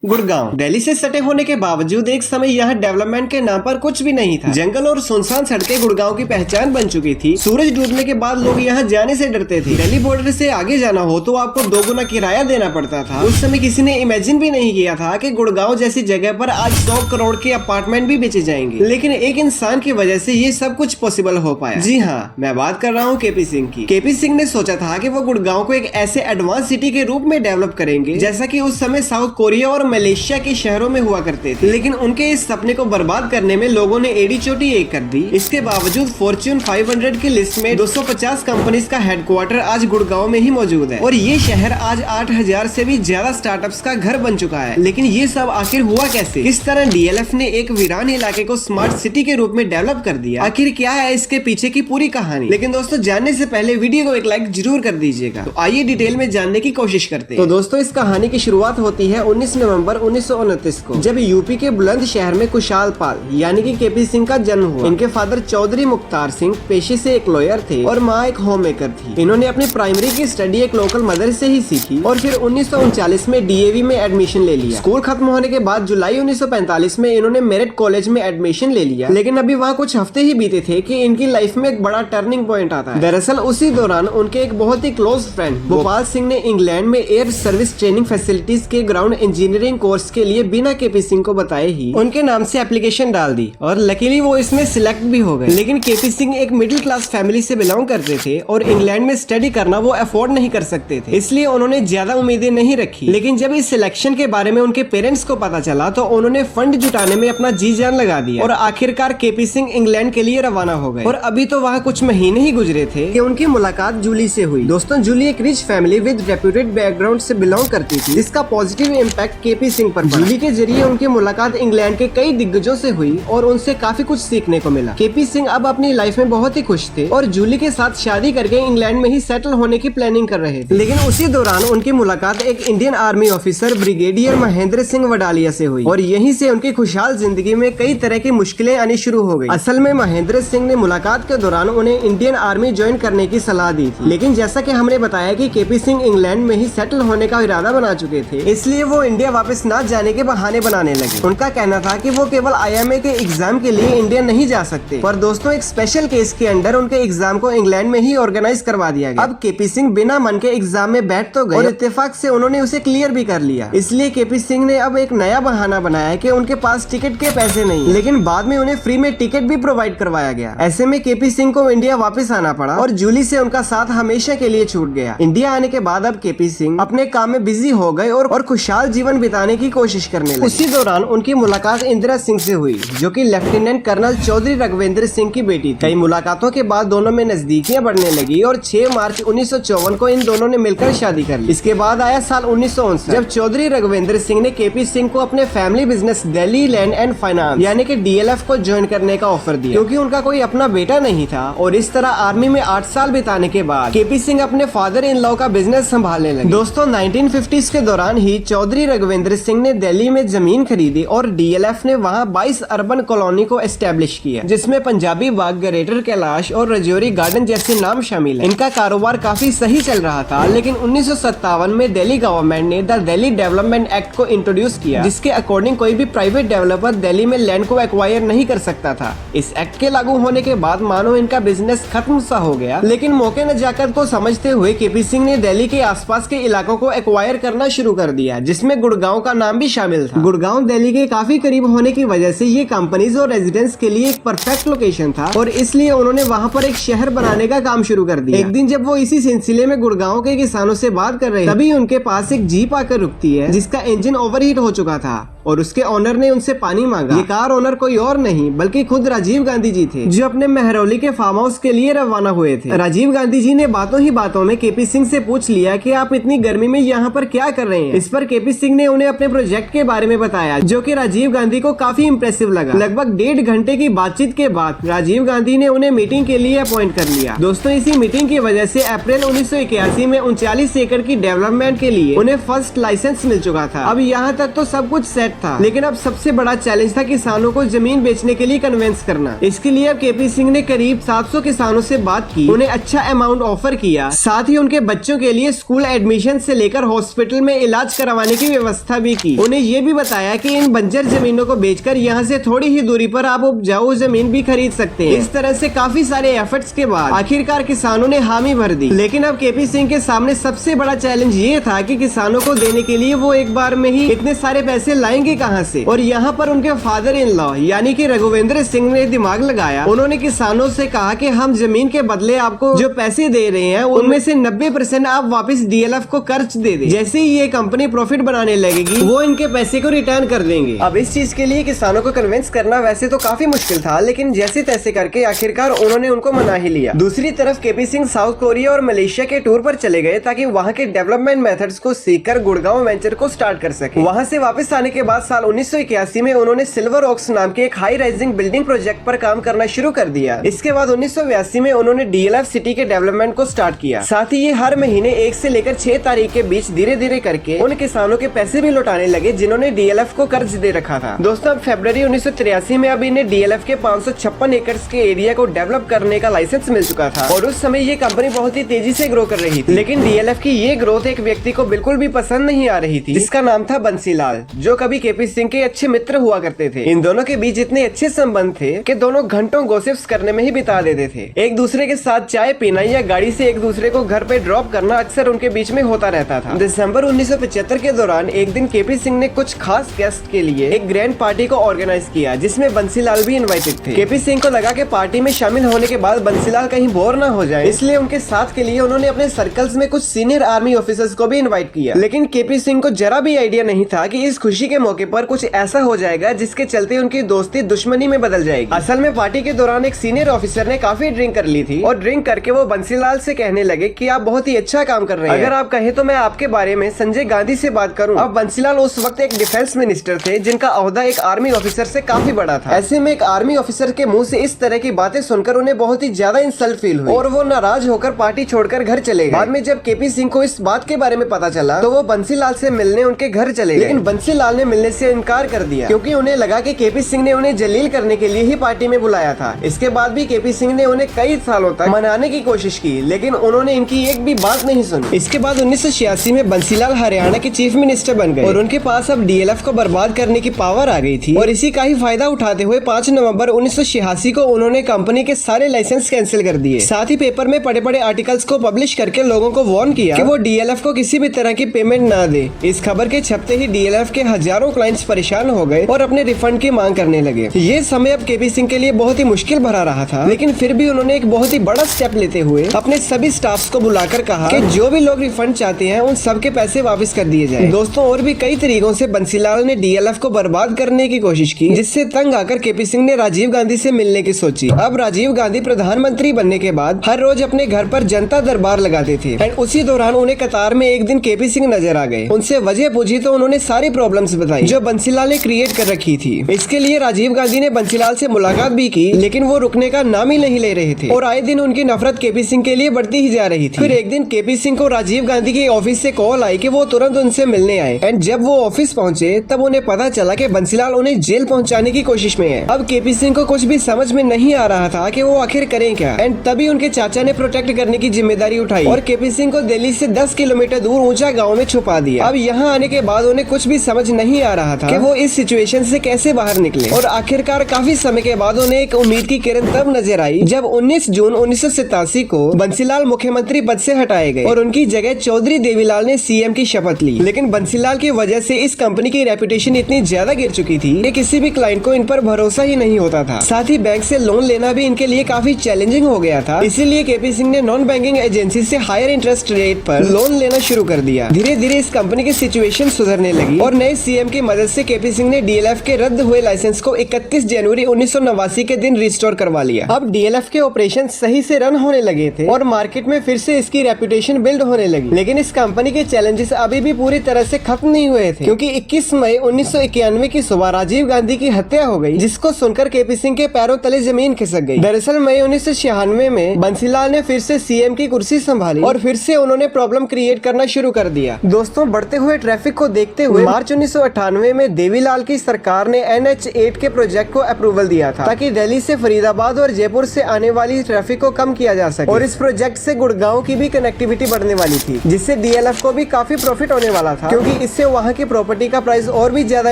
गुड़गांव दिल्ली से सटे होने के बावजूद एक समय यहाँ डेवलपमेंट के नाम पर कुछ भी नहीं था। जंगल और सुनसान सड़कें गुड़गांव की पहचान बन चुकी थी। सूरज डूबने के बाद लोग यहाँ जाने से डरते थे। दिल्ली बॉर्डर से आगे जाना हो तो आपको 2 गुना किराया देना पड़ता था। उस समय किसी ने इमेजिन भी नहीं किया था कि गुड़गांव जैसी जगह पर आज 100 करोड़ के अपार्टमेंट भी बेचे जाएंगे। लेकिन एक इंसान की वजह से ये सब कुछ पॉसिबल हो पाया। जी हाँ, मैं बात कर रहा हूँ केपी सिंह की। केपी सिंह ने सोचा था कि वो गुड़गांव को एक ऐसे एडवांस सिटी के रूप में डेवलप करेंगे जैसा कि उस समय साउथ कोरिया और मलेशिया के शहरों में हुआ करते थे। लेकिन उनके इस सपने को बर्बाद करने में लोगों ने एड़ी चोटी एक कर दी। इसके बावजूद फॉर्च्यून 500 की लिस्ट में 250 कंपनीज का हेडक्वार्टर आज गुड़गांव में ही मौजूद है और ये शहर आज 8000 से भी ज्यादा स्टार्टअप्स का घर बन चुका है। लेकिन ये सब आखिर हुआ कैसे? किस तरह डीएलएफ ने एक वीरान इलाके को स्मार्ट सिटी के रूप में डेवलप कर दिया? आखिर क्या है इसके पीछे की पूरी कहानी? लेकिन दोस्तों, जानने से पहले वीडियो को एक लाइक जरूर कर दीजिएगा। तो आइए डिटेल में जानने की कोशिश करते हैं। तो दोस्तों, इस कहानी की शुरुआत होती है 19 नवंबर 1929 को, जब यूपी के बुलंद शहर में खुशहाल पाल यानी कि केपी सिंह का जन्म हुआ। इनके फादर चौधरी मुख्तार सिंह पेशे से एक लॉयर थे और माँ एक होम मेकर थी। इन्होंने अपनी प्राइमरी की स्टडी एक लोकल मदर से ही सीखी और फिर 1939 में डीएवी में एडमिशन ले लिया। स्कूल खत्म होने के बाद जुलाई 1945 में इन्होंने मेरिट कॉलेज में एडमिशन ले लिया। लेकिन अभी वहाँ कुछ हफ्ते ही बीते थे कि इनकी लाइफ में एक बड़ा टर्निंग पॉइंट आता है। दरअसल उसी दौरान उनके एक बहुत ही क्लोज फ्रेंड गोपाल सिंह ने इंग्लैंड में एयर सर्विस ट्रेनिंग फैसिलिटीज के ग्राउंड इंजीनियरिंग कोर्स के लिए बिना केपी सिंह को बताए ही उनके नाम से एप्लीकेशन डाल दी और लकीली वो इसमें सिलेक्ट भी हो गए। लेकिन केपी सिंह एक मिडिल क्लास फैमिली से बिलोंग करते थे और इंग्लैंड में स्टडी करना वो अफोर्ड नहीं कर सकते थे, इसलिए उन्होंने ज्यादा उम्मीदें नहीं रखी। लेकिन जब इस सिलेक्शन के बारे में उनके पेरेंट्स को पता चला तो उन्होंने फंड जुटाने में अपना जी जान लगा दिया और आखिरकार केपी सिंह इंग्लैंड के लिए रवाना हो गए। और अभी तो वहाँ कुछ महीने ही गुजरे थे कि उनकी मुलाकात जूली से हुई। दोस्तों, जूली एक rich family with reputed background से बिलोंग करती थी, जिसका पॉजिटिव इम्पैक्ट केपी सिंह पर पड़ा। जूली के जरिए उनकी मुलाकात इंग्लैंड के कई दिग्गजों से हुई और उनसे काफी कुछ सीखने को मिला। केपी सिंह अब अपनी लाइफ में बहुत ही खुश थे और जूली के साथ शादी करके इंग्लैंड में ही सेटल होने की प्लानिंग कर रहे थे। लेकिन उसी दौरान उनकी मुलाकात एक Indian army officer brigadier Mahendra Singh Vadalia से हुई और यहीं से उनकी खुशहाल जिंदगी में कई तरह की मुश्किलें आनी शुरू हो गई। असल में महेंद्र सिंह ने मुलाकात के दौरान उन्हें इंडियन आर्मी ज्वाइन करने की सलाह दी थी। लेकिन जैसा कि हमने बताया कि केपी सिंह इंग्लैंड में ही सेटल होने का इरादा बना चुके थे, इसलिए वो इंडिया वापस न जाने के बहाने बनाने लगे। उनका कहना था कि वो केवल आईएमए के एग्जाम के लिए इंडिया नहीं जा सकते। पर दोस्तों, एक स्पेशल केस के अंडर उनके एग्जाम को इंग्लैंड में ही ऑर्गेनाइज करवा दिया गया। अब केपी सिंह बिना मन के एग्जाम में बैठ तो गए और इत्तेफाक से उन्होंने उसे क्लियर भी कर लिया। इसलिए केपी सिंह ने अब एक नया बहाना बनाया कि उनके पास टिकट के पैसे नहीं, लेकिन बाद में उन्हें फ्री में टिकट भी प्रोवाइड करवाया गया। ऐसे में केपी सिंह को इंडिया वापस आना पड़ा और जूली से उनका साथ हमेशा के लिए छूट गया। इंडिया आने के बाद अब केपी सिंह अपने काम में बिजी हो गए और खुशहाल जीवन बिताने की कोशिश करने लगे। उसी दौरान उनकी मुलाकात इंदिरा सिंह से हुई, जो कि लेफ्टिनेंट कर्नल चौधरी रघुवेंद्र सिंह की बेटी थी। कई मुलाकातों के बाद दोनों में नजदीकियां बढ़ने लगी और 6 मार्च 1954 को इन दोनों ने मिलकर शादी कर ली। इसके बाद आया साल 1959, जब चौधरी रघुवेंद्र सिंह ने केपी सिंह को अपने family business Delhi land and finance यानी कि डीएलएफ को ज्वाइन करने का ऑफर दिया, क्योंकि उनका कोई अपना बेटा नहीं था। और इस तरह आर्मी में 8 साल बिताने के बाद केपी सिंह अपने फादर इन लॉ का बिजनेस संभालने लगे। दोस्तों, 1950s के दौरान ही चौधरी रघुवेंद्र सिंह ने दिल्ली में जमीन खरीदी और डीएलएफ ने वहाँ 22 अर्बन कॉलोनी को एस्टेब्लिश किया, जिसमें पंजाबी बाग, ग्रेटर कैलाश और रजौरी गार्डन जैसे नाम शामिल हैं। इनका कारोबार काफी सही चल रहा था। लेकिन 1957 में दिल्ली गवर्नमेंट ने द दिल्ली डेवलपमेंट एक्ट को इंट्रोड्यूस किया, जिसके अकॉर्डिंग कोई भी प्राइवेट डेवलपर दिल्ली में लैंड को एक्वायर नहीं कर सकता था। इस एक्ट के लागू होने के बाद मानो इनका बिजनेस खत्म सा हो गया। लेकिन मौके नजाकत को समझते हुए केपी सिंह ने दिल्ली के आसपास के इलाकों को एक्वायर करना शुरू कर दिया, जिसमें गुड़गांव का नाम भी शामिल था। गुड़गांव दिल्ली के काफी करीब होने की वजह से ये कंपनीज और रेजिडेंट्स के लिए एक परफेक्ट लोकेशन था और इसलिए उन्होंने वहाँ पर एक शहर बनाने का काम शुरू कर दिया। एक दिन जब वो इसी सिलसिले में गुड़गांव के किसानों से बात कर रहे थे, तभी उनके पास एक जीप आकर रुकती है, जिसका इंजन ओवरहीट हो चुका था और उसके ओनर ने उनसे पानी मांगा। ये कार ओनर कोई और नहीं बल्कि खुद राजीव गांधी जी थे, जो अपने महरौली के फार्म हाउस के लिए रवाना हुए थे। राजीव गांधी जी ने बातों ही बातों में केपी सिंह से पूछ लिया कि आप इतनी गर्मी में यहाँ पर क्या कर रहे हैं। इस पर केपी सिंह ने उन्हें अपने प्रोजेक्ट के बारे में बताया, जो कि राजीव गांधी को काफी इम्प्रेसिव लगा। लगभग 1.5 घंटे की बातचीत के बाद राजीव गांधी ने उन्हें मीटिंग के लिए अपॉइंट कर लिया। दोस्तों, इसी मीटिंग की वजह से अप्रैल 1981 में 39 एकड़ की डेवलपमेंट के लिए उन्हें फर्स्ट लाइसेंस मिल चुका था। अब यहाँ तक तो सब कुछ सेट था, लेकिन अब सबसे बड़ा चैलेंज था किसानों को जमीन बेचने के लिए कन्विंस करना। इसके लिए अब केपी सिंह ने करीब 700 किसानों से बात की, उन्हें अच्छा अमाउंट ऑफर किया, साथ ही उनके बच्चों के लिए स्कूल एडमिशन से लेकर हॉस्पिटल में इलाज करवाने की व्यवस्था भी की। उन्हें ये भी बताया कि इन बंजर जमीनों को बेचकर यहाँ से थोड़ी ही दूरी पर आप उपजाऊ जमीन भी खरीद सकते हैं। इस तरह से काफी सारे एफर्ट्स के बाद आखिरकार किसानों ने हामी भर दी। लेकिन अब केपी सिंह के सामने सबसे बड़ा चैलेंज ये था कि किसानों को देने के लिए वो एक बार में ही इतने सारे पैसे लाएंगे कहां से। और यहाँ पर उनके फादर इन लॉ यानी कि रघुवेंद्र सिंह ने दिमाग लगाया। उन्होंने किसानों से कहा कि हम जमीन के बदले आपको जो पैसे दे रहे हैं उनमें से 90% आप वापस डीएलएफ को कर्ज दे दें। जैसे ही ये कंपनी प्रॉफिट बनाने लगेगी वो इनके पैसे को रिटर्न कर देंगे। अब इस चीज के लिए किसानों को कन्विंस करना वैसे तो काफी मुश्किल था, लेकिन जैसे तैसे करके आखिरकार उन्होंने उनको मना ही लिया। दूसरी तरफ केपी सिंह साउथ कोरिया और मलेशिया के टूर पर चले गए ताकि वहाँ के डेवलपमेंट मेथड्स को सीखकर गुड़गांव वेंचर को स्टार्ट कर सके। वहाँ से वापस आने के बाद साल 1981 में उन्होंने सिल्वर ओक्स नाम के एक हाई राइजिंग बिल्डिंग प्रोजेक्ट पर काम करना शुरू कर दिया। इसके बाद 1982 में उन्होंने डीएलएफ सिटी के डेवलपमेंट को स्टार्ट किया। साथ ही ये हर महीने 1 से लेकर 6 तारीख के बीच धीरे धीरे करके उन किसानों के पैसे भी लौटाने लगे जिन्होंने डीएलएफ को कर्ज दे रखा था। दोस्तों अब फरवरी 1983 में अब इन्हें डीएलएफ के 556 एकड़ के एरिया को डेवलप करने का लाइसेंस मिल चुका था और उस समय ये कंपनी बहुत ही तेजी से ग्रो कर रही थी। लेकिन डीएलएफ की ये ग्रोथ एक व्यक्ति को बिल्कुल भी पसंद नहीं आ रही थी, जिसका नाम था बंसीलाल, जो कभी केपी सिंह के अच्छे मित्र हुआ करते थे। इन दोनों के बीच इतने अच्छे संबंध थे कि दोनों घंटों गॉसिप्स करने में ही बिता देते थे। एक दूसरे के साथ चाय पीना या गाड़ी से एक दूसरे को घर पे ड्रॉप करना अक्सर उनके बीच में होता रहता था। दिसंबर 1975 के दौरान एक दिन केपी सिंह ने कुछ खास गेस्ट के लिए एक ग्रैंड पार्टी को ऑर्गेनाइज किया, जिसमें बंसीलाल भी इनवाइटेड थे। केपी सिंह को लगा कि पार्टी में शामिल होने के बाद बंसीलाल कहीं बोर न हो जाए, इसलिए उनके साथ के लिए उन्होंने अपने सर्कल्स में कुछ सीनियर आर्मी ऑफिसर्स को भी इनवाइट किया। लेकिन केपी सिंह को जरा भी आइडिया नहीं था कि इस खुशी के मौके पर कुछ ऐसा हो जाएगा जिसके चलते उनकी दोस्ती दुश्मनी में बदल जाएगी। असल में पार्टी के दौरान एक सीनियर ऑफिसर ने काफी ड्रिंक कर ली थी और ड्रिंक करके वो बंसीलाल से कहने लगे कि आप बहुत ही अच्छा काम कर रहे हैं, अगर आप कहें तो मैं आपके बारे में संजय गांधी से बात करूं। अब बंसीलाल उस वक्त एक डिफेंस मिनिस्टर थे जिनका ओहदा एक आर्मी ऑफिसर से काफी बड़ा था। ऐसे में एक आर्मी ऑफिसर के मुंह से इस तरह की बातें सुनकर उन्हें बहुत ही ज्यादा इंसल्ट फील हुई और वो नाराज होकर पार्टी छोड़कर घर चले गए। बाद में जब केपी सिंह को इस बात के बारे में पता चला तो वो बंसीलाल से मिलने उनके घर चले गए, लेकिन बंसीलाल ने मिलने से इनकार कर दिया क्योंकि उन्हें लगा कि केपी सिंह ने उन्हें जलील करने के लिए ही पार्टी में बुलाया था। इसके बाद भी केपी सिंह ने उन्हें कई सालों तक मनाने की कोशिश की, लेकिन उन्होंने इनकी एक भी बात नहीं सुनी। इसके बाद 1986 में बंसीलाल हरियाणा के चीफ मिनिस्टर बन गए और उनके पास अब डीएलएफ को बर्बाद करने की पावर आ गई थी और इसी का ही फायदा उठाते हुए 5 नवंबर 1986 को उन्होंने कंपनी के सारे लाइसेंस कैंसिल कर दिए। साथ ही पेपर में बड़े-बड़े आर्टिकल्स को पब्लिश करके लोगों को वार्न किया कि वो डीएलएफ को किसी भी तरह की पेमेंट ना दे। इस खबर के छपते ही डीएलएफ के हजारों क्लाइंट्स परेशान हो गए और अपने रिफंड की मांग करने लगे। ये समय अब केपी सिंह के लिए बहुत ही मुश्किल भरा रहा था, लेकिन फिर भी उन्होंने एक बहुत ही बड़ा स्टेप लेते हुए अपने सभी स्टाफ्स को बुलाकर कहा कि जो भी लोग रिफंड चाहते हैं उन सबके पैसे वापस कर दिए जाए। दोस्तों और भी कई तरीकों से बंसीलाल ने डीएलएफ को बर्बाद करने की कोशिश की, जिससे तंग आकर केपी सिंह ने राजीव गांधी से मिलने की सोची। अब राजीव गांधी प्रधानमंत्री बनने के बाद हर रोज अपने घर पर जनता दरबार लगाते थे एंड उसी दौरान उन्हें कतार में एक दिन केपी सिंह नजर आ गए। उनसे वजह पूछी तो उन्होंने सारी प्रॉब्लम्स बताई जो बंसीलाल ने क्रिएट कर रखी थी। इसके लिए राजीव गांधी ने बंसीलाल से मुलाकात भी की, लेकिन वो रुकने का नाम ही नहीं ले रहे थे और आए दिन उनकी नफरत केपी सिंह के लिए बढ़ती ही जा रही थी। फिर एक दिन केपी सिंह को राजीव गांधी के ऑफिस से कॉल आई कि वो तुरंत उनसे मिलने आए एंड जब वो ऑफिस पहुंचे तब उन्हें पता चला कि बंसीलाल उन्हें जेल पहुंचाने की कोशिश में है। अब केपी सिंह को कुछ भी समझ में नहीं आ रहा था कि वो आखिर करें क्या एंड तभी उनके चाचा ने प्रोटेक्ट करने की जिम्मेदारी उठाई और केपी सिंह को दिल्ली से 10 किलोमीटर दूर ऊंचा गाँव में छुपा दिया। अब यहाँ आने के बाद उन्हें कुछ भी समझ नहीं आ रहा था कि वो इस सिचुएशन से कैसे बाहर निकले और आखिरकार काफी समय के बाद उन्हें एक उम्मीद की किरण तब नजर आई जब 19 जून 1987 को बंसीलाल मुख्यमंत्री पद से हटाए गए और उनकी जगह चौधरी देवीलाल ने सीएम की शपथ ली। लेकिन बंसीलाल की वजह से इस कंपनी की रेपुटेशन इतनी ज्यादा गिर चुकी थी कि किसी भी क्लाइंट को इन पर भरोसा ही नहीं होता था। साथ ही बैंक से लोन लेना भी इनके लिए काफी चैलेंजिंग हो गया था। इसीलिए केपी सिंह ने नॉन बैंकिंग एजेंसी से हायर इंटरेस्ट रेट पर लोन लेना शुरू कर दिया। धीरे धीरे इस कंपनी की सिचुएशन सुधरने लगी और नए सीएम की मदद से केपी सिंह ने डीएलएफ के रद्द हुए लाइसेंस को 31 जनवरी 1989 के दिन रिस्टोर करवा लिया। अब डीएलएफ के ऑपरेशन सही से रन होने लगे थे और मार्केट में फिर से इसकी रेपुटेशन बिल्ड होने लगी। लेकिन इस कंपनी के चैलेंजेस अभी भी पूरी तरह से खत्म नहीं हुए थे, क्योंकि 21 मई 1991 की सुबह राजीव गांधी की हत्या हो गई, जिसको सुनकर केपी सिंह के पैरों तले जमीन खिसक गई। दरअसल मई 1996 में बंसीलाल ने फिर से सीएम की कुर्सी संभाली और फिर से उन्होंने प्रॉब्लम क्रिएट करना शुरू कर दिया। दोस्तों बढ़ते हुए ट्रैफिक को देखते हुए मार्च 1998 1998 में देवीलाल की सरकार ने NH8 के प्रोजेक्ट को अप्रूवल दिया था ताकि दिल्ली से फरीदाबाद और जयपुर से आने वाली ट्रैफिक को कम किया जा सके। और इस प्रोजेक्ट से गुड़गांव की भी कनेक्टिविटी बढ़ने वाली थी, जिससे DLF को भी काफी प्रॉफिट होने वाला था, क्योंकि इससे वहाँ की प्रॉपर्टी का प्राइस और भी ज्यादा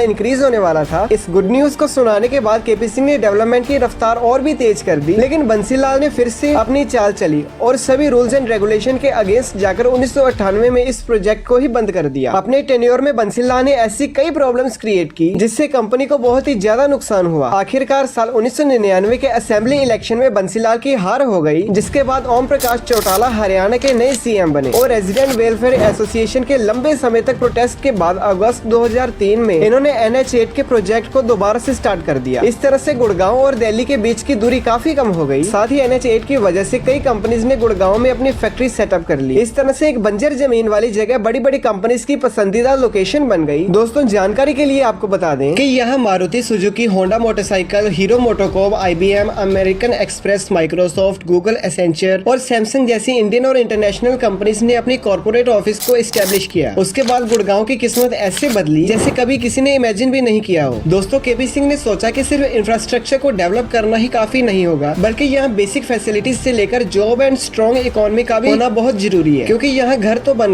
इंक्रीज होने वाला था। इस गुड न्यूज को सुनाने के बाद KP सिंह ने डेवलपमेंट की रफ्तार और भी तेज कर दी, लेकिन बंसीलाल ने फिर से अपनी चाल चली और सभी रूल्स एंड रेगुलेशन के अगेंस्ट जाकर 1998 में इस प्रोजेक्ट को ही बंद कर दिया। अपने टेन्योर में बंसीलाल ने ऐसी कई प्रॉब्लम्स क्रिएट की जिससे कंपनी को बहुत ही ज्यादा नुकसान हुआ। आखिरकार साल 1999 के असेंबली इलेक्शन में बंसीलाल की हार हो गई, जिसके बाद ओम प्रकाश चौटाला हरियाणा के नए CM बने और रेजिडेंट वेलफेयर एसोसिएशन के लंबे समय तक प्रोटेस्ट के बाद अगस्त 2003 में इन्होंने NH8 के प्रोजेक्ट को दोबारा से स्टार्ट कर दिया। इस तरह से गुड़गांव और दिल्ली के बीच की दूरी काफी कम हो गई। साथ ही NH8 की वजह से कई कंपनीज ने गुड़गांव में अपनी फैक्ट्री सेटअप कर ली। इस तरह से एक बंजर जमीन वाली जगह बड़ी बड़ी कंपनीज की पसंदीदा लोकेशन बन गई। दोस्तों, जानकारी के लिए आपको बता दें कि यहाँ Maruti Suzuki, Honda motorcycle, hero MotoCorp, IBM, American express, Microsoft, Google, Accenture और सैमसंग जैसी इंडियन और इंटरनेशनल कंपनीज ने अपनी कॉर्पोरेट ऑफिस को एस्टेब्लिश किया। उसके बाद गुड़गांव की किस्मत ऐसे बदली जैसे कभी किसी ने इमेजिन भी नहीं किया हो। दोस्तों, KP सिंह ने सोचा कि सिर्फ इंफ्रास्ट्रक्चर को डेवलप करना ही काफी नहीं होगा, बल्कि यहाँ बेसिक फैसिलिटीज से लेकर जॉब एंड स्ट्रॉन्ग इकोनॉमी का भी होना बहुत जरूरी है, क्योंकि यहाँ घर तो बन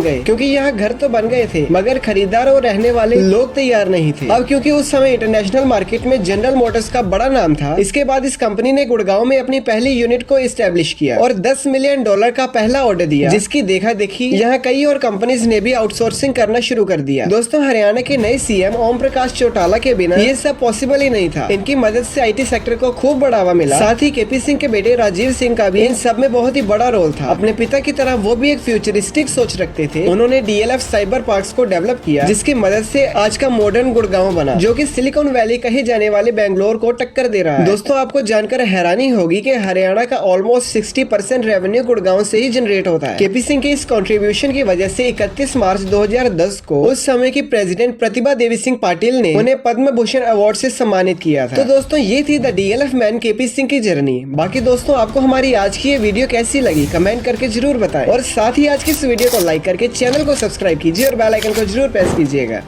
गए थे मगर खरीदार और रहने वाले लोग तैयार नहीं थे। अब क्योंकि उस समय इंटरनेशनल मार्केट में जनरल मोटर्स का बड़ा नाम था, इसके बाद इस कंपनी ने गुड़गांव में अपनी पहली यूनिट को एस्टेब्लिश किया और $10 मिलियन का पहला ऑर्डर दिया, जिसकी देखा देखी यहाँ कई और कंपनीज ने भी आउटसोर्सिंग करना शुरू कर दिया। दोस्तों, हरियाणा के नए CM ओम प्रकाश चौटाला के बिना ये सब पॉसिबल ही नहीं था। इनकी मदद से IT सेक्टर को खूब बढ़ावा मिला। साथ ही KP सिंह के बेटे राजीव सिंह का भी इन सब में बहुत ही बड़ा रोल था। अपने पिता की तरह वो भी एक फ्यूचरिस्टिक सोच रखते थे। उन्होंने DLF साइबर पार्क्स को डेवलप किया, जिसकी मदद से आज का मॉडर्न गुड़गांव बना, जो कि सिलिकॉन वैली कहे जाने वाले बेंगलोर को टक्कर दे रहा है। दोस्तों, आपको जानकर हैरानी होगी कि हरियाणा का ऑलमोस्ट 60% रेवेन्यू गुड़गांव से ही जनरेट होता है। KP सिंह के इस कंट्रीब्यूशन की वजह से 31 मार्च 2010 को उस समय की प्रेसिडेंट प्रतिभा देवी सिंह पाटिल ने उन्हें पद्म भूषण अवार्ड से सम्मानित किया था। तो दोस्तों, ये थी the DLF man KP Singh की जर्नी। बाकी दोस्तों, आपको हमारी आज की ये वीडियो कैसी लगी कमेंट करके जरूर बताएं, और साथ ही आज की इस वीडियो को लाइक करके चैनल को सब्सक्राइब कीजिए और बेल आइकन को जरूर प्रेस कीजिएगा।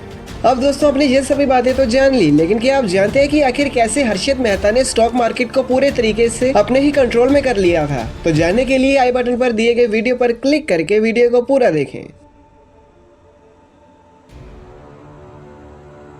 अब दोस्तों, आपने ये सभी बातें तो जान ली, लेकिन क्या आप जानते हैं कि आखिर कैसे हर्षित मेहता ने स्टॉक मार्केट को पूरे तरीके से अपने ही कंट्रोल में कर लिया था? तो जानने के लिए आई बटन पर दिए गए वीडियो पर क्लिक करके वीडियो को पूरा देखें।